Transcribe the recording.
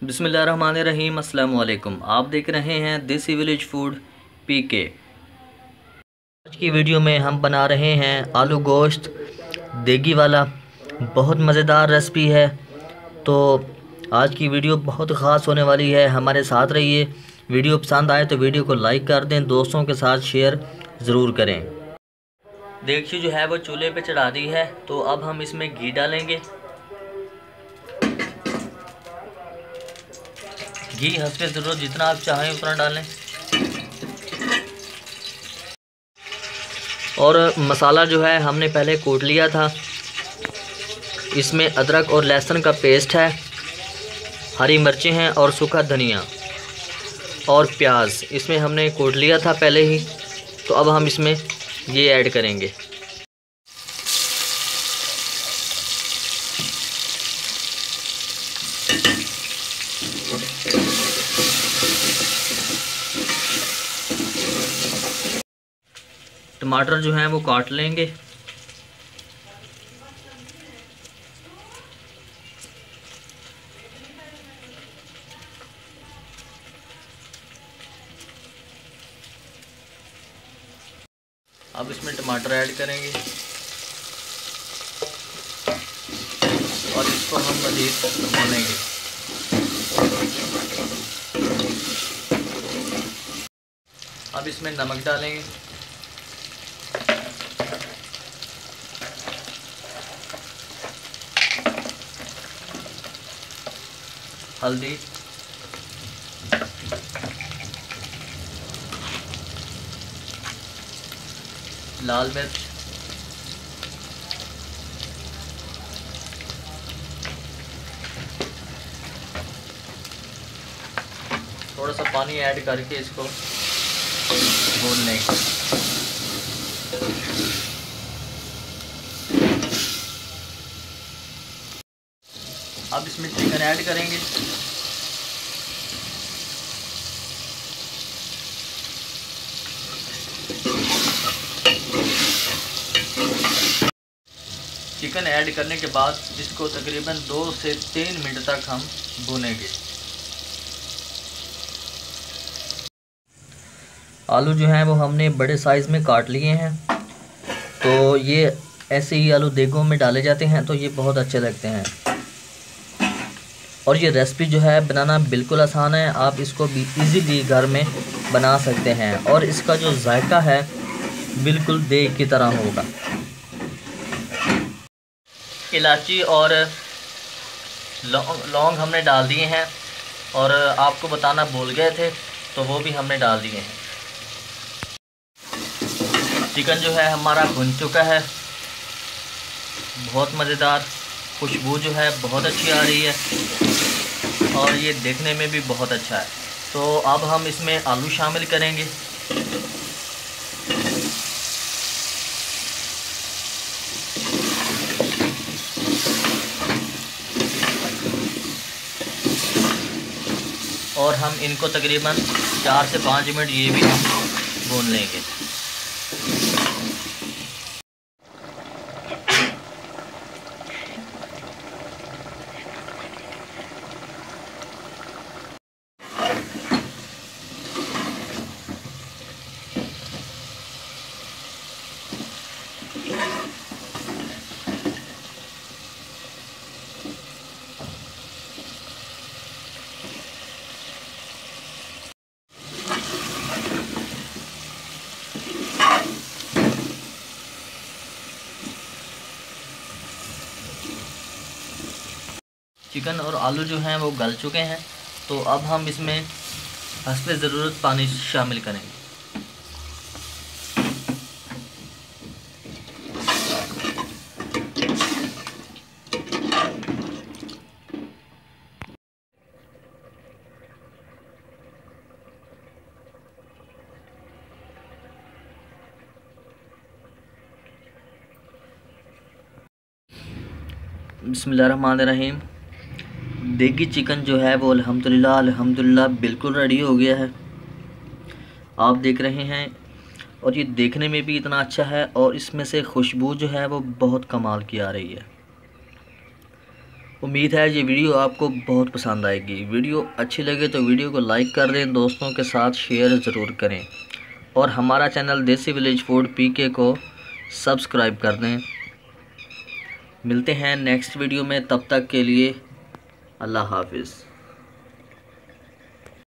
बिस्मिल्लाहिर्रहमानिर्रहीम। अस्सलाम वालेकुम। आप देख रहे हैं देसी विलेज फूड पीके। आज की वीडियो में हम बना रहे हैं आलू गोश्त देगी वाला। बहुत मज़ेदार रेसिपी है। तो आज की वीडियो बहुत ख़ास होने वाली है, हमारे साथ रहिए। वीडियो पसंद आए तो वीडियो को लाइक कर दें, दोस्तों के साथ शेयर ज़रूर करें। देगची जो है वो चूल्हे पे चढ़ा दी है, तो अब हम इसमें घी डालेंगे। घी हस्बे ज़रूरत जितना आप चाहें उतना डालें। और मसाला जो है हमने पहले कूट लिया था। इसमें अदरक और लहसुन का पेस्ट है, हरी मिर्चें हैं और सूखा धनिया और प्याज इसमें हमने कूट लिया था पहले ही। तो अब हम इसमें ये ऐड करेंगे। टमाटर जो हैं वो काट लेंगे। अब इसमें टमाटर ऐड करेंगे और इसको हम मज़ीद भूनेंगे। अब इसमें नमक डालेंगे, हल्दी, लाल मिर्च, थोड़ा सा पानी ऐड करके इसको भून लेंगे। अब इसमें चिकन ऐड करेंगे। चिकन ऐड करने के बाद इसको तकरीबन 2 से 3 मिनट तक हम भूनेंगे। आलू जो हैं वो हमने बड़े साइज़ में काट लिए हैं। तो ये ऐसे ही आलू देगों में डाले जाते हैं तो ये बहुत अच्छे लगते हैं। और ये रेसिपी जो है बनाना बिल्कुल आसान है, आप इसको भी इजीली घर में बना सकते हैं। और इसका जो जायका है बिल्कुल देग की तरह होगा। इलायची और लौंग हमने डाल दिए हैं और आपको बताना भूल गए थे तो वो भी हमने डाल दिए हैं। चिकन जो है हमारा भुन चुका है। बहुत मज़ेदार खुशबू जो है बहुत अच्छी आ रही है और ये देखने में भी बहुत अच्छा है। तो अब हम इसमें आलू शामिल करेंगे। और हम इनको तकरीबन 4 से 5 मिनट ये भी हम भून लेंगे। चिकन और आलू जो हैं वो गल चुके हैं। तो अब हम इसमें हस्बे ज़रूरत पानी शामिल करेंगे। बिस्मिल्लाहिर्रहमानिर्रहीम। देगी चिकन जो है वो अल्हम्दुलिल्लाह बिल्कुल रेडी हो गया है, आप देख रहे हैं। और ये देखने में भी इतना अच्छा है और इसमें से खुशबू जो है वो बहुत कमाल की आ रही है। उम्मीद है ये वीडियो आपको बहुत पसंद आएगी। वीडियो अच्छी लगे तो वीडियो को लाइक कर दें, दोस्तों के साथ शेयर ज़रूर करें और हमारा चैनल देसी विलेज फूड पीके को सब्सक्राइब कर दें। मिलते हैं नेक्स्ट वीडियो में, तब तक के लिए अल्लाह हाफिज़।